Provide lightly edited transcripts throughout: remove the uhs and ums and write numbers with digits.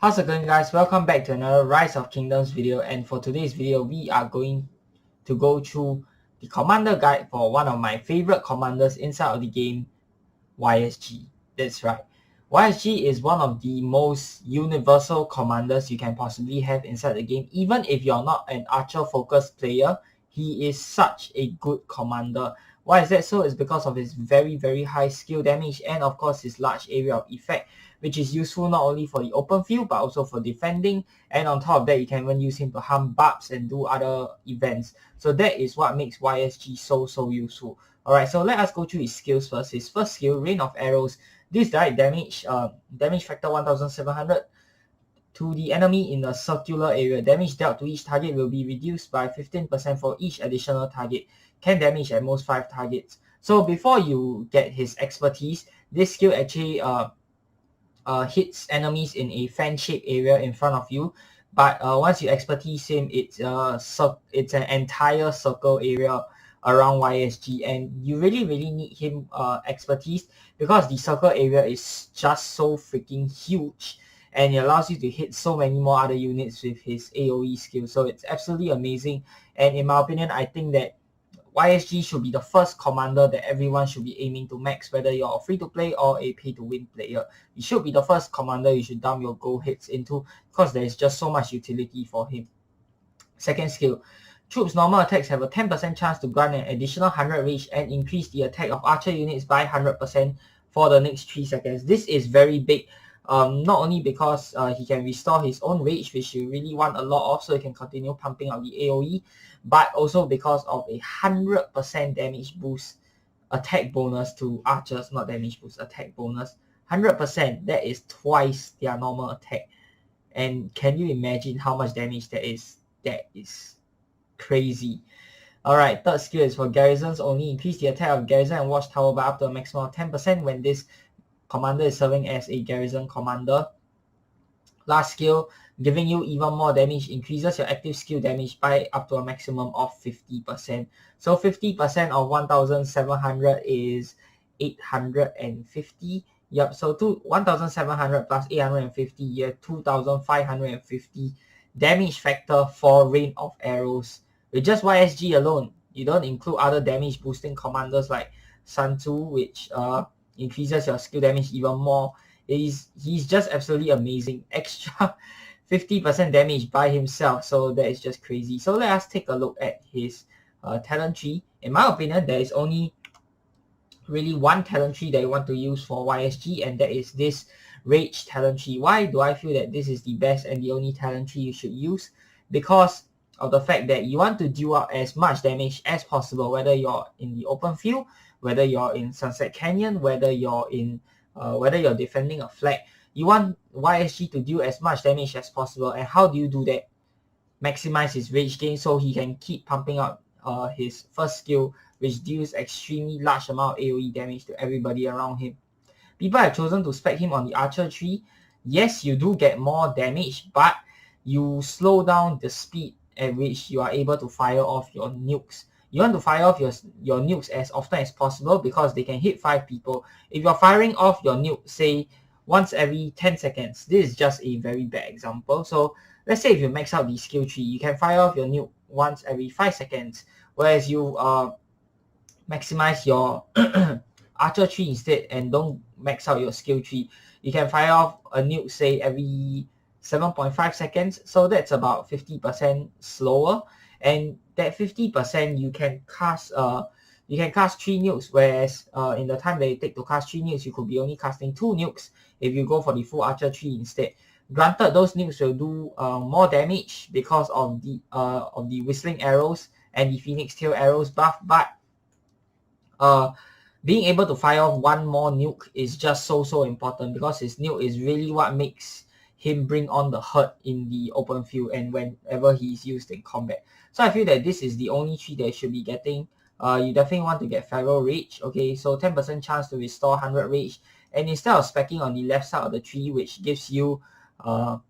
How's it going, guys? Welcome back to another Rise of Kingdoms video, and for today's video we are going to go through the commander guide for one of my favorite commanders inside of the game, YSG. That's right. YSG is one of the most universal commanders you can possibly have inside the game. Even if you're not an archer focused player, he is such a good commander. Why is that so? It's because of his very high skill damage and of course his large area of effect, which is useful not only for the open field but also for defending, and on top of that you can even use him to harm buffs and do other events. So that is what makes YSG so useful. Alright, so let us go through his skills first. His first skill, Rain of Arrows. This direct damage, damage factor 1700 to the enemy in a circular area. Damage dealt to each target will be reduced by 15% for each additional target. Can damage at most 5 targets. So before you get his expertise, this skill actually hits enemies in a fan-shaped area in front of you. But once you expertise him, it's an entire circle area around YSG, and you really need him expertise because the circle area is just so freaking huge, and it allows you to hit so many more other units with his AoE skill. So it's absolutely amazing, and in my opinion, I think that YSG should be the first commander that everyone should be aiming to max, whether you're a free-to-play or a pay-to-win player. It should be the first commander you should dump your gold hits into because there is just so much utility for him. Second skill, troops' normal attacks have a 10% chance to grant an additional 100 rage and increase the attack of archer units by 100% for the next 3 seconds. This is very big. Not only because he can restore his own rage, which you really want a lot of so he can continue pumping out the AoE, but also because of a 100% damage boost attack bonus to archers, not damage boost, attack bonus. 100%, that is twice their normal attack. And can you imagine how much damage that is? That is crazy. Alright, third skill is for Garrisons. Only increase the attack of Garrison and Watchtower by up to a maximum of 10% when this commander is serving as a garrison commander. Last skill, giving you even more damage, increases your active skill damage by up to a maximum of 50%. So 50% of 1700 is 850. Yep, so 1700 plus 850, yeah, 2550 damage factor for Rain of Arrows. With just YSG alone, you don't include other damage boosting commanders like Sun Tzu, which increases your skill damage even more. He's just absolutely amazing. Extra 50% damage by himself, so that is just crazy. So let us take a look at his talent tree. In my opinion, there is only really one talent tree that you want to use for YSG, and that is this Rage talent tree. Why do I feel that this is the best and the only talent tree you should use? Because of the fact that you want to deal out as much damage as possible, whether you're in the open field, whether you're in Sunset Canyon, whether you're defending a flag. You want YSG to deal as much damage as possible. And how do you do that? Maximize his rage gain so he can keep pumping out his first skill, which deals extremely large amount of AoE damage to everybody around him. People have chosen to spec him on the archer tree. Yes, you do get more damage, but you slow down the speed at which you are able to fire off your nukes. You want to fire off your nukes as often as possible because they can hit 5 people. If you're firing off your nuke, say, once every 10 seconds, this is just a very bad example. So let's say if you max out the skill tree, you can fire off your nuke once every 5 seconds, whereas you maximize your archer tree instead and don't max out your skill tree. You can fire off a nuke, say, every 7.5 seconds, so that's about 50% slower, and that 50% you can cast 3 nukes, whereas in the time that you take to cast 3 nukes, you could be only casting 2 nukes if you go for the full archer tree instead. Granted, those nukes will do more damage because of the whistling arrows and the phoenix tail arrows buff, but being able to fire off 1 more nuke is just so important because his nuke is really what makes him bring on the hurt in the open field and whenever he is used in combat. So I feel that this is the only tree that you should be getting. You definitely want to get Pharaoh Rage. Okay, so 10% chance to restore 100 Rage, and instead of specking on the left side of the tree, which gives you 10%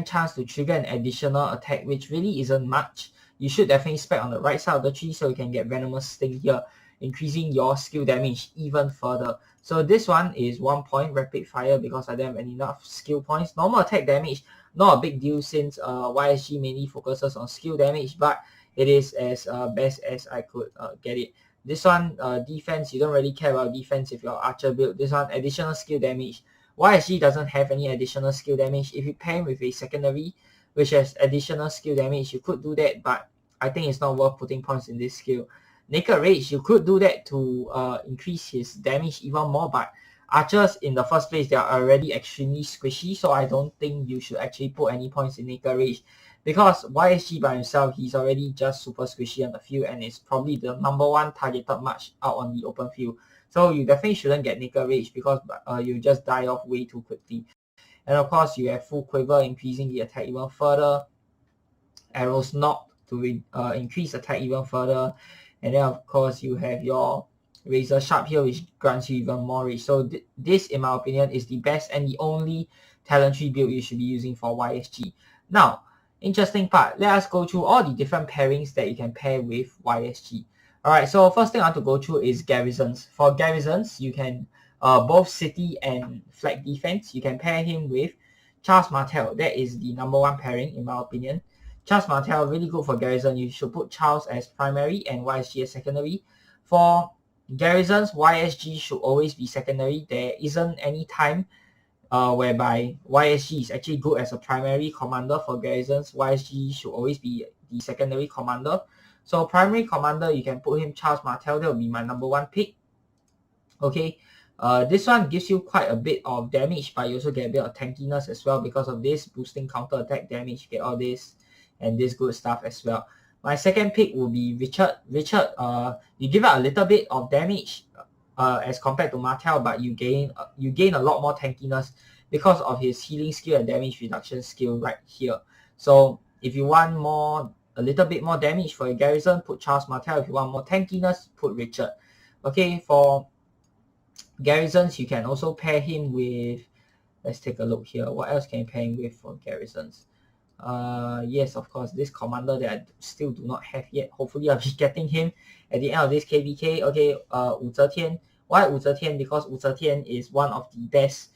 chance to trigger an additional attack, which really isn't much, you should definitely spec on the right side of the tree so you can get Venomous Sting here. increasing your skill damage even further. So this one is 1 point rapid fire because I don't have enough skill points. Normal attack damage, not a big deal since YSG mainly focuses on skill damage, but it is as best as I could get it. This one, defense, you don't really care about defense if you're archer build. This one, additional skill damage. YSG doesn't have any additional skill damage. If you pair him with a secondary, which has additional skill damage, you could do that, but I think it's not worth putting points in this skill. Naked Rage, you could do that to increase his damage even more, but archers in the first place, they are already extremely squishy, so I don't think you should actually put any points in Naked Rage. Because YSG by himself, he's already just super squishy on the field and is probably the #1 targeted match out on the open field. So you definitely shouldn't get Naked Rage because you just die off way too quickly. And of course, you have Full Quiver, increasing the attack even further. Arrows Knock to increase attack even further. And then of course, you have your Razor Sharp here, which grants you even more reach. So this, in my opinion, is the best and the only talent tree build you should be using for YSG. Now, interesting part, let us go through all the different pairings that you can pair with YSG. Alright, so first thing I want to go through is Garrisons. For Garrisons, you can both city and flag defense. You can pair him with Charles Martel. That is the #1 pairing in my opinion. Charles Martel, really good for Garrison. You should put Charles as primary and YSG as secondary. For Garrisons, YSG should always be secondary. There isn't any time whereby YSG is actually good as a primary commander for Garrisons. YSG should always be the secondary commander. So primary commander, you can put him Charles Martel. That will be my #1 pick. Okay, this one gives you quite a bit of damage, but you also get a bit of tankiness as well because of this boosting counter attack damage. You get all this and this good stuff as well. My second pick will be Richard. Richard, you give out a little bit of damage as compared to Martel, but you gain a lot more tankiness because of his healing skill and damage reduction skill right here. So if you want a little bit more damage for your Garrison, put Charles Martel. If you want more tankiness, put Richard. Okay, for Garrisons, you can also pair him with, let's take a look here. What else can you pair him with for Garrisons? Yes, of course, this commander that I still do not have yet. Hopefully, I'll be getting him at the end of this KVK. Okay, Wu Zetian. Why Wu Zetian? Because Wu Zetian is one of the best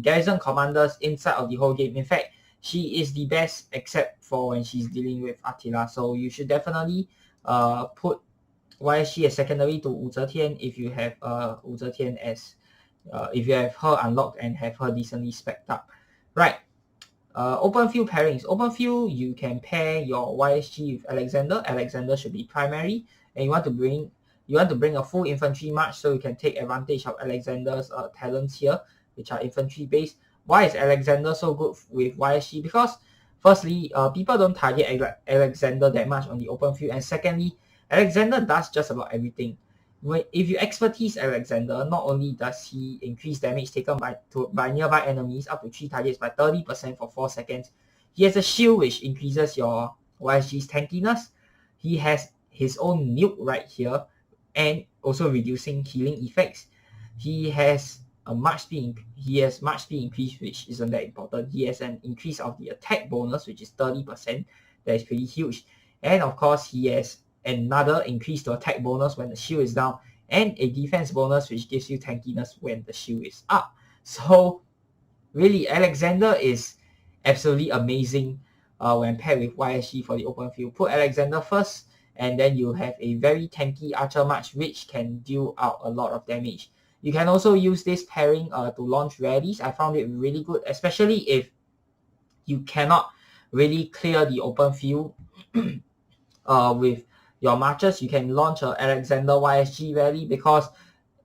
garrison commanders inside of the whole game. In fact, she is the best except for when she's dealing with Attila. So you should definitely put YSG as secondary to Wu Zetian if you have Wu Zetian as if you have her unlocked and have her decently spec'd up. Right. Open field pairings. Open field, you can pair your YSG with Alexander. Alexander should be primary, and you want to bring a full infantry march so you can take advantage of Alexander's talents here, which are infantry based. Why is Alexander so good with YSG? Because firstly, people don't target Alexander that much on the open field, and secondly, Alexander does just about everything. If you expertise Alexander, not only does he increase damage taken by nearby enemies up to 3 targets by 30% for 4 seconds, he has a shield which increases your YSG's tankiness. He has his own nuke right here and also reducing healing effects. He has March speed increase, which isn't that important. He has an increase of the attack bonus, which is 30%. That is pretty huge. And of course, he has another increase to attack bonus when the shield is down, and a defense bonus which gives you tankiness when the shield is up. So really, Alexander is absolutely amazing when paired with YSG for the open field. Put Alexander first, and then you have a very tanky archer march which can deal out a lot of damage. You can also use this pairing to launch rallies. I found it really good, especially if you cannot really clear the open field with your marches. You can launch a Alexander YSG rally because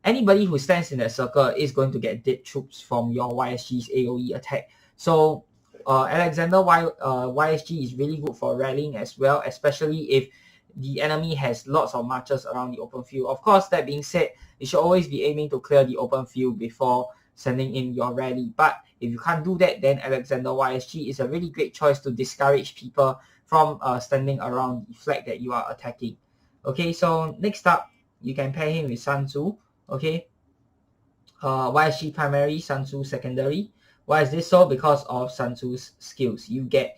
anybody who stands in that circle is going to get dead troops from your YSG's AoE attack. So Alexander YSG is really good for rallying as well, especially if the enemy has lots of marches around the open field. Of course, that being said, you should always be aiming to clear the open field before sending in your rally. But if you can't do that, then Alexander YSG is a really great choice to discourage people from standing around the flag that you are attacking. Okay, so next up, you can pair him with Sun Tzu. Okay, YSG primary, Sun Tzu secondary. Why is this so? Because of Sun Tzu's skills. You get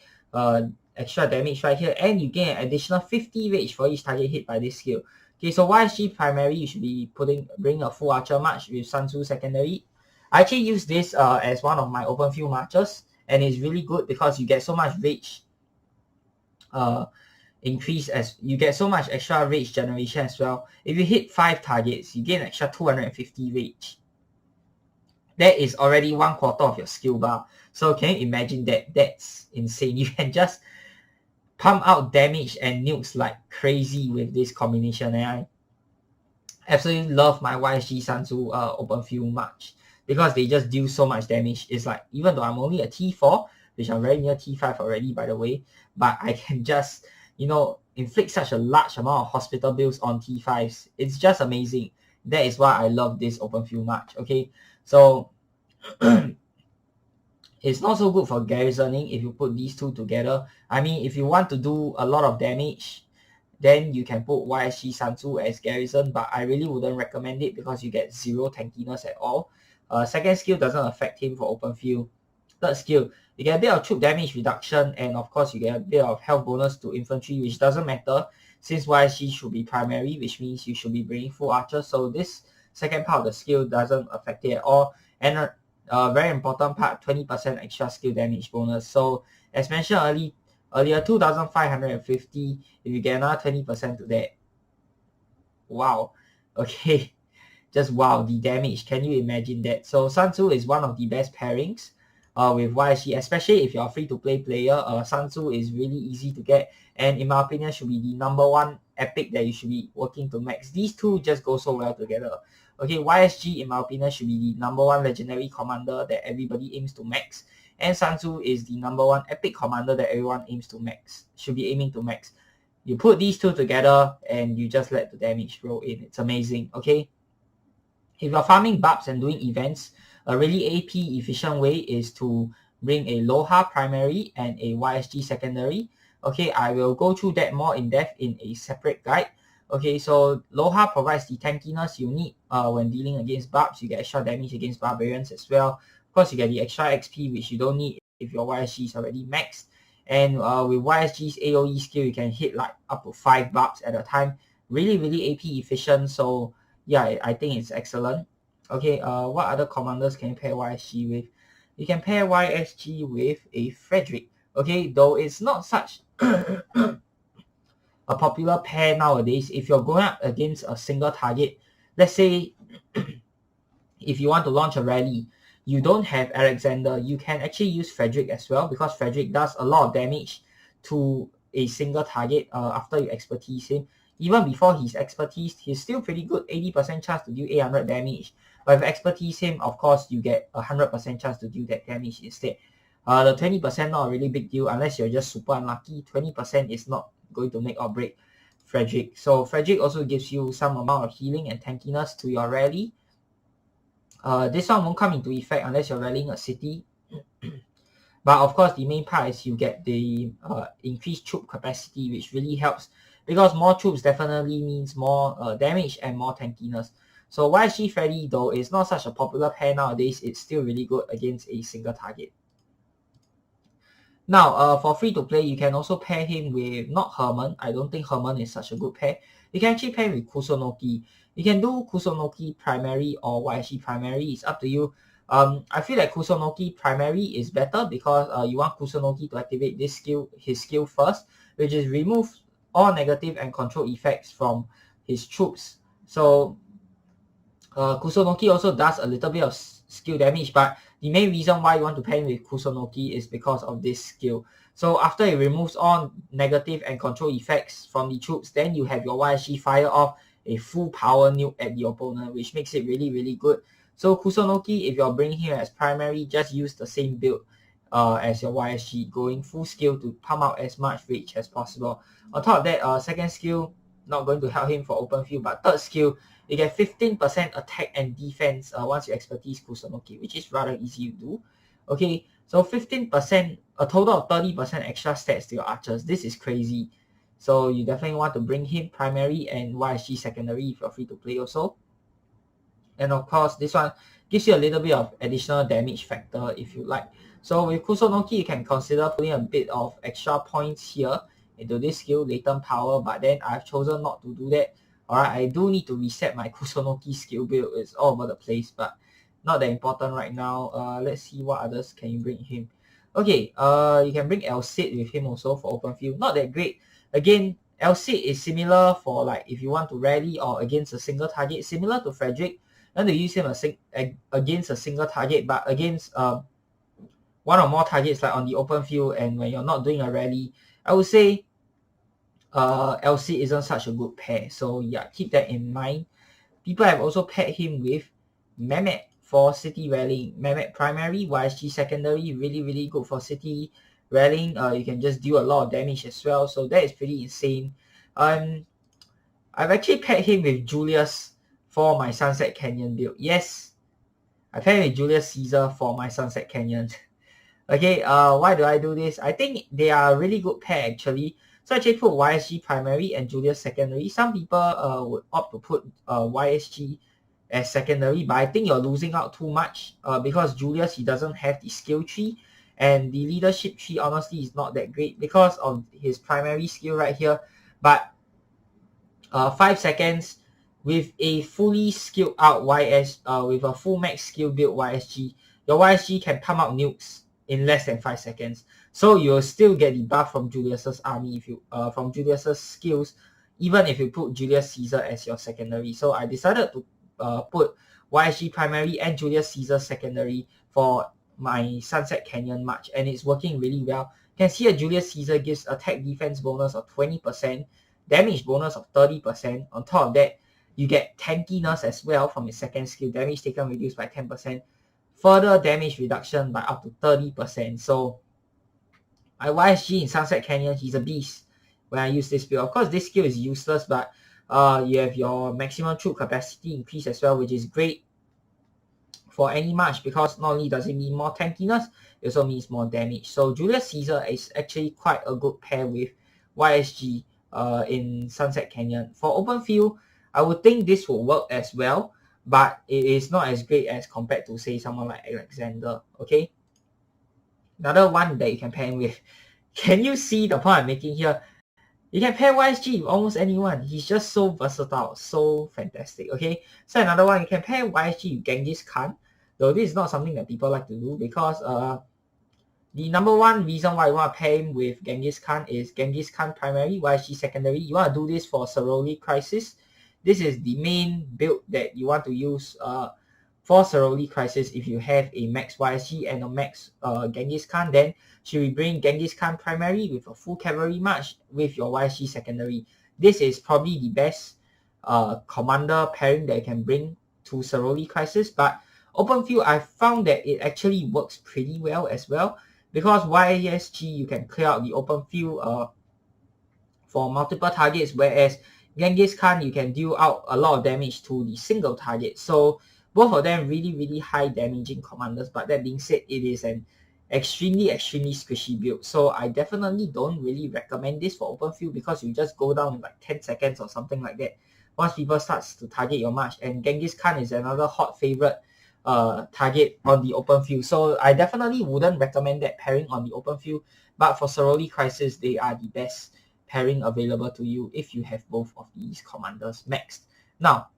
extra damage right here, and you gain an additional 50 rage for each target hit by this skill. Okay, so YSG primary, you should be bring a full archer march with Sun Tzu secondary. I actually use this as one of my open field marches, and it's really good because you get so much rage increase, as you get so much extra rage generation as well. If you hit 5 targets, you gain extra 250 rage. That is already 1/4 of your skill bar. So can you imagine that? That's insane. You can just pump out damage and nukes like crazy with this combination, and I absolutely love my YSG Sun Tzu open field march because they just deal so much damage. It's like, even though I'm only a T4, which I'm very near T5 already, by the way, but I can just, inflict such a large amount of hospital bills on T5s. It's just amazing. That is why I love this open field march. Okay, so it's not so good for garrisoning if you put these two together. I mean, if you want to do a lot of damage, then you can put YSG Sun Tzu as garrison, but I really wouldn't recommend it because you get 0 tankiness at all. Second skill doesn't affect him for open field. Third skill, you get a bit of troop damage reduction, and of course you get a bit of health bonus to infantry, which doesn't matter since YSG should be primary, which means you should be bringing full archers. So this second part of the skill doesn't affect it at all. And very important part, 20% extra skill damage bonus. So as mentioned earlier, 2,550. If you get another 20% to that, wow. Okay, just wow, the damage. Can you imagine that? So Sun Tzu is one of the best pairings with YSG, especially if you're a free-to-play player. Sun Tzu is really easy to get, and in my opinion, should be the #1 epic that you should be working to max. These two just go so well together. Okay, YSG, in my opinion, should be the #1 legendary commander that everybody aims to max, and Sun Tzu is the #1 epic commander that everyone should be aiming to max. You put these two together and you just let the damage roll in. It's amazing. Okay, if you're farming barbs and doing events, a really AP efficient way is to bring a Loha primary and a YSG secondary. Okay, I will go through that more in depth in a separate guide. Okay, so Loha provides the tankiness you need when dealing against barbs. You get extra damage against barbarians as well. Of course, you get the extra XP, which you don't need if your YSG is already maxed. And with YSG's AoE skill, you can hit like up to 5 barbs at a time. Really, really AP efficient. So yeah, I think it's excellent. Okay, what other commanders can you pair YSG with? You can pair YSG with a Frederick. Okay, though it's not such a popular pair nowadays. If you're going up against a single target, let's say if you want to launch a rally, you don't have Alexander, you can actually use Frederick as well, because Frederick does a lot of damage to a single target after you expertise him. Even before he's expertised, he's still pretty good, 80% chance to deal 800 damage. But if you expertise him, of course, you get 100% chance to deal that damage instead. The 20% not a really big deal unless you're just super unlucky. 20% is not going to make or break Frederick. So Frederick also gives you some amount of healing and tankiness to your rally. This one won't come into effect unless you're rallying a city. But of course, the main part is you get the increased troop capacity, which really helps, because more troops definitely means more damage and more tankiness. So YSG Freddy, though is not such a popular pair nowadays, it's still really good against a single target. Now, for free-to-play, you can also pair him with, not Herman. I don't think Herman is such a good pair. You can actually pair with Kusanagi. You can do Kusanagi primary or YSG primary. It's up to you. I feel like Kusanagi primary is better because you want Kusanagi to activate his skill first, which is remove all negative and control effects from his troops. So Kusanagi also does a little bit of skill damage, but the main reason why you want to pair with Kusanagi is because of this skill. So after it removes all negative and control effects from the troops, then you have your YSG fire off a full power nuke at the opponent, which makes it really, really good. So Kusanagi, if you're bringing him as primary, just use the same build as your YSG, going full skill to pump out as much rage as possible. On top of that, second skill, not going to help him for open field, but third skill, you get 15% attack and defense once you expertise Kusanagi, which is rather easy to do. Okay, so 15%, a total of 30% extra stats to your archers. This is crazy. So you definitely want to bring him primary and YSG secondary if you're free to play also. And of course, this one gives you a little bit of additional damage factor if you like. So with Kusanagi, you can consider putting a bit of extra points here into this skill, latent power, but then I've chosen not to do that. Alright, I do need to reset my Kusanagi skill build. It's all over the place, but not that important right now. Let's see what others can you bring him. Okay, you can bring Offutt with him also for open field. Not that great. Again, Offutt is similar for like if you want to rally or against a single target, similar to Frederick. You want to use him against a single target, but against one or more targets like on the open field and when you're not doing a rally, I would say LC isn't such a good pair. So yeah, keep that in mind. People have also paired him with Mehmet for city rallying. Mehmet primary, YSG secondary, really good for city rallying. You can just deal a lot of damage as well. So that is pretty insane. I've actually paired him with Julius for my Sunset Canyon build. Yes, I paired with Julius Caesar for my Sunset Canyon. Okay, why do I do this? I think they are a really good pair actually. So I actually put YSG primary and Julius secondary. Some people would opt to put YSG as secondary, but I think you're losing out too much because Julius, he doesn't have the skill tree, and the leadership tree honestly is not that great because of his primary skill right here. But 5 seconds with a fully skilled out with a full max skill build YSG, your YSG can pump out nukes in less than 5 seconds. So you'll still get the buff from Julius's army if you from Julius's skills, even if you put Julius Caesar as your secondary. So I decided to put YSG primary and Julius Caesar secondary for my Sunset Canyon March, and it's working really well. You can see that Julius Caesar gives attack defense bonus of 20%, damage bonus of 30%. On top of that, you get tankiness as well from his second skill, damage taken reduced by 10%, further damage reduction by up to 30%. So my YSG in Sunset Canyon, he's a beast when I use this build. Of course, this skill is useless, but you have your maximum troop capacity increase as well, which is great for any march because not only does it mean more tankiness, it also means more damage. So Julius Caesar is actually quite a good pair with YSG in Sunset Canyon. For open field, I would think this will work as well, but it is not as great as compared to say someone like Alexander. Okay, another one that you can pair him with. Can you see the point I'm making here? You can pair YSG with almost anyone. He's just so versatile, so fantastic. Okay, so another one, you can pair YSG with Genghis Khan. Though this is not something that people like to do because the number one reason why you want to pair him with Genghis Khan is Genghis Khan primary, YSG secondary. You want to do this for Saroli Crisis. This is the main build that you want to use for Saroli Crisis. If you have a max YSG and a max Genghis Khan, then should we bring Genghis Khan primary with a full cavalry march with your YSG secondary. This is probably the best commander pairing that you can bring to Saroli Crisis. But open field, I found that it actually works pretty well as well because YSG, you can clear out the open field for multiple targets, whereas Genghis Khan, you can deal out a lot of damage to the single target. So both of them really high damaging commanders. But that being said, it is an extremely squishy build. So I definitely don't really recommend this for open field because you just go down in like 10 seconds or something like that once people starts to target your march. And Genghis Khan is another hot favorite target on the open field. So I definitely wouldn't recommend that pairing on the open field. But for Saroli Crisis, they are the best pairing available to you if you have both of these commanders maxed. Now,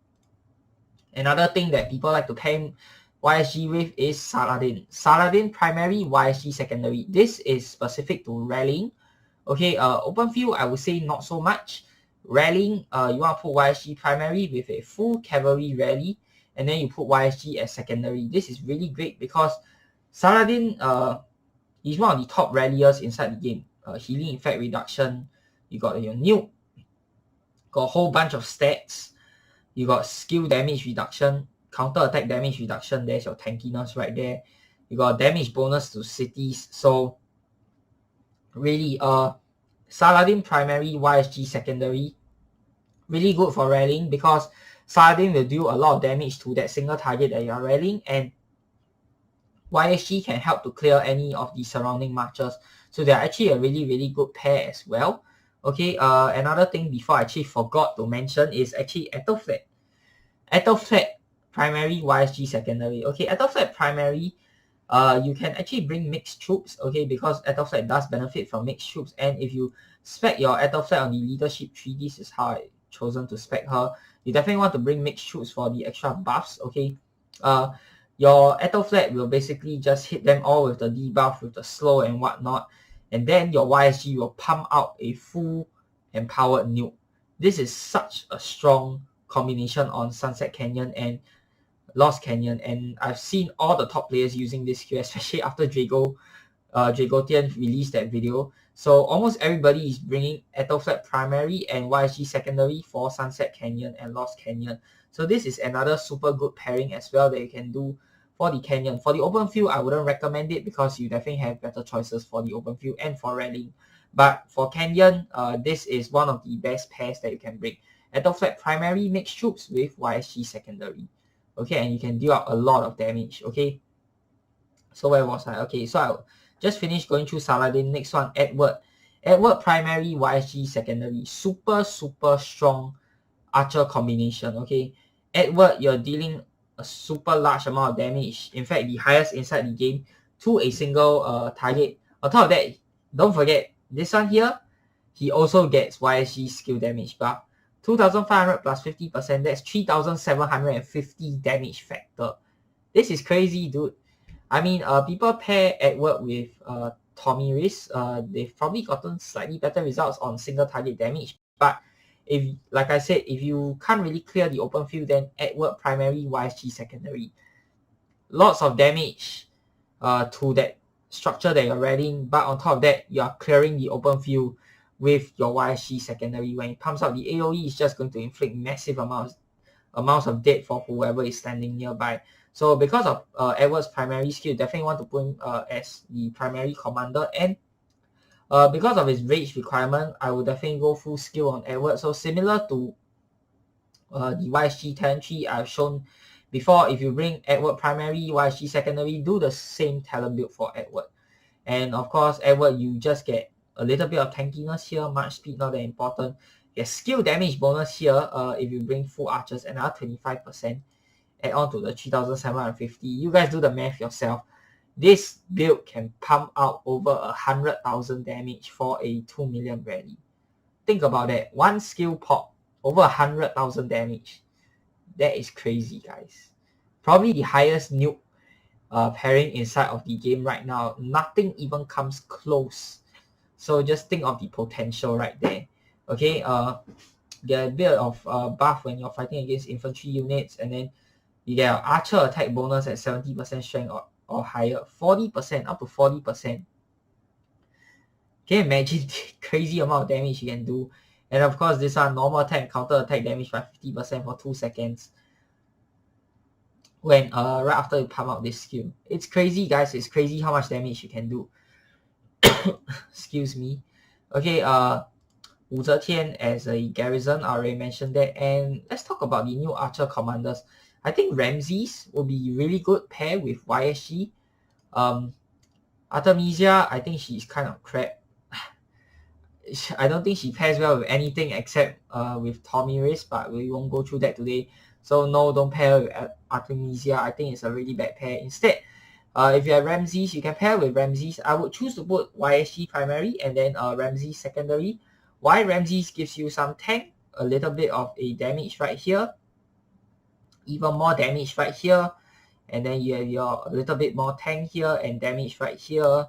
another thing that people like to pair YSG with is Saladin. Saladin primary, YSG secondary. This is specific to rallying. Okay, open field, I would say not so much. Rallying, you want to put YSG primary with a full cavalry rally, and then you put YSG as secondary. This is really great because Saladin, he's one of the top ralliers inside the game. Healing effect reduction, you got your nuke, got a whole bunch of stats, you got skill damage reduction, counter attack damage reduction, there's your tankiness right there. You got damage bonus to cities. So really Saladin primary, YSG secondary, really good for rallying because Saladin will do a lot of damage to that single target that you are rallying, and YSG can help to clear any of the surrounding marchers. So they're actually a really good pair as well. Okay, another thing before I actually forgot to mention is actually Offutt. Offutt primary, YSG secondary. Okay, Offutt primary, you can actually bring mixed troops, okay, because Offutt does benefit from mixed troops. And if you spec your Offutt on the leadership tree, this is how chosen to spec her. You definitely want to bring mixed troops for the extra buffs, okay? Your Ethelflaed will basically just hit them all with the debuff, with the slow and whatnot, and then your YSG will pump out a full empowered nuke. This is such a strong combination on Sunset Canyon and Lost Canyon, and I've seen all the top players using this skill, especially after Dragotian released that video. So almost everybody is bringing Ethelflaed primary and YSG secondary for Sunset Canyon and Lost Canyon. So this is another super good pairing as well that you can do for the Canyon. For the open field, I wouldn't recommend it because you definitely have better choices for the open field and for rallying. But for Canyon, this is one of the best pairs that you can bring. Ethelflaed primary mixed troops with YSG secondary. Okay, and you can deal out a lot of damage. Okay, so where was I? Okay, so I just finished going through Saladin. Next one, Edward. Edward primary, YSG secondary. Super strong archer combination. Okay, Edward, you're dealing a super large amount of damage. In fact, the highest inside the game to a single target. On top of that, don't forget this one here. He also gets YSG skill damage buff. 2,500 plus 50%, that's 3,750 damage factor. This is crazy, dude. I mean, people pair Edward with Tommy Rees. They've probably gotten slightly better results on single target damage. But if, like I said, if you can't really clear the open field, then Edward primary, YSG secondary. Lots of damage to that structure that you're rallying, but on top of that, you are clearing the open field with your YSG secondary. When it pumps out the AoE, it's just going to inflict massive amounts of death for whoever is standing nearby. So because of Edward's primary skill, definitely want to put him as the primary commander, and because of his rage requirement, I will definitely go full skill on Edward. So similar to the YSG talent tree I've shown before, if you bring Edward primary, YSG secondary, do the same talent build for Edward. And of course, Edward, you just get a little bit of tankiness here, much speed not that important. You get skill damage bonus here if you bring full archers, another 25%. Add on to the 3,750. You guys do the math yourself. This build can pump out over 100,000 damage for a 2 million rally. Think about that. One skill pop, over 100,000 damage. That is crazy, guys. Probably the highest nuke pairing inside of the game right now. Nothing even comes close. So just think of the potential right there. Okay, get a bit of buff when you're fighting against infantry units, and then you get an archer attack bonus at 70% strength or higher, 40%, up to 40%. Can you imagine the crazy amount of damage you can do? And of course, this one, normal attack, counter attack damage by 50% for 2 seconds. When right after you pump out this skill. It's crazy, guys. It's crazy how much damage you can do. Excuse me. Okay, Wu Zetian as a garrison, I already mentioned that. And let's talk about the new archer commanders. I think Ramses will be really good pair with YSG. Artemisia, I think she's kind of crap. I don't think she pairs well with anything except with Tommy Rees, but we won't go through that today. So no, don't pair with Artemisia. I think it's a really bad pair. Instead, if you have Ramses, you can pair with Ramses. I would choose to put YSG primary and then Ramses secondary. Why? Ramses gives you some tank, a little bit of a damage right here, even more damage right here, and then you have your a little bit more tank here and damage right here,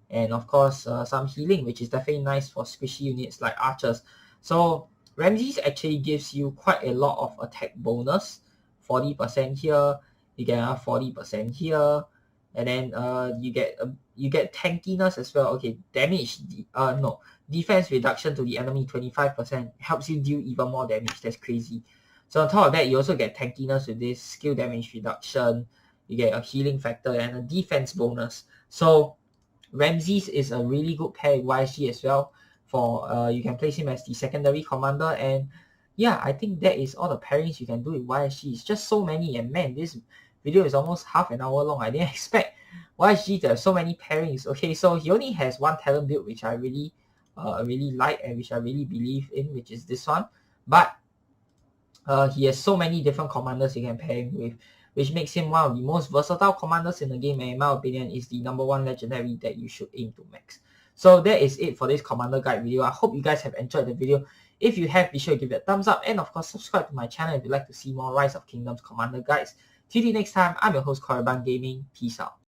and of course some healing, which is definitely nice for squishy units like archers. So Ramses actually gives you quite a lot of attack bonus, 40% here, you get a 40% here, and then you get tankiness as well. Okay, damage, defense reduction to the enemy 25%, helps you deal even more damage. That's crazy. So on top of that, you also get tankiness with this, skill damage reduction, you get a healing factor and a defense bonus. So Ramses is a really good pair with YSG as well. For you can place him as the secondary commander, and yeah, I think that is all the pairings you can do with YSG. It's just so many, and man, this video is almost half an hour long. I didn't expect YSG to have so many pairings. Okay, so he only has one talent build, which I really like and which I really believe in, which is this one. But he has so many different commanders you can pair him with, which makes him one of the most versatile commanders in the game, and in my opinion is the #1 legendary that you should aim to max. So that is it for this commander guide video. I hope you guys have enjoyed the video. If you have, be sure to give it a thumbs up, and of course subscribe to my channel if you'd like to see more Rise of Kingdoms Commander guides. Till the next time, I'm your host Korriban Gaming. Peace out.